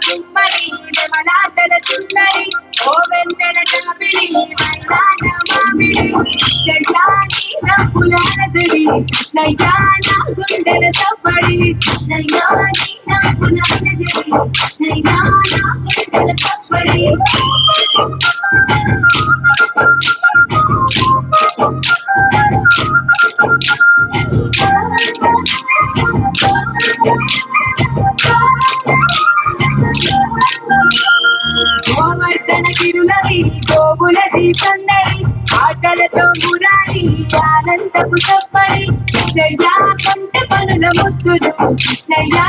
గుమ్మడి వెమలాటల చున్నడి ఓ వెన్నెల జాబిలి మైదాన మామిడి చెల్లాని రంపులానదివి నైదాన గుండెల తప్పడి నైదాని రంపులాన జరి నైదాన గుండెల తప్పడి గోవర్ధన గిరులవి గోవులది సందడి ఆటలతో మురారి ఆనందపు తప్పడి నయ్యా కంటే పనుల ముద్దులు నయ్యా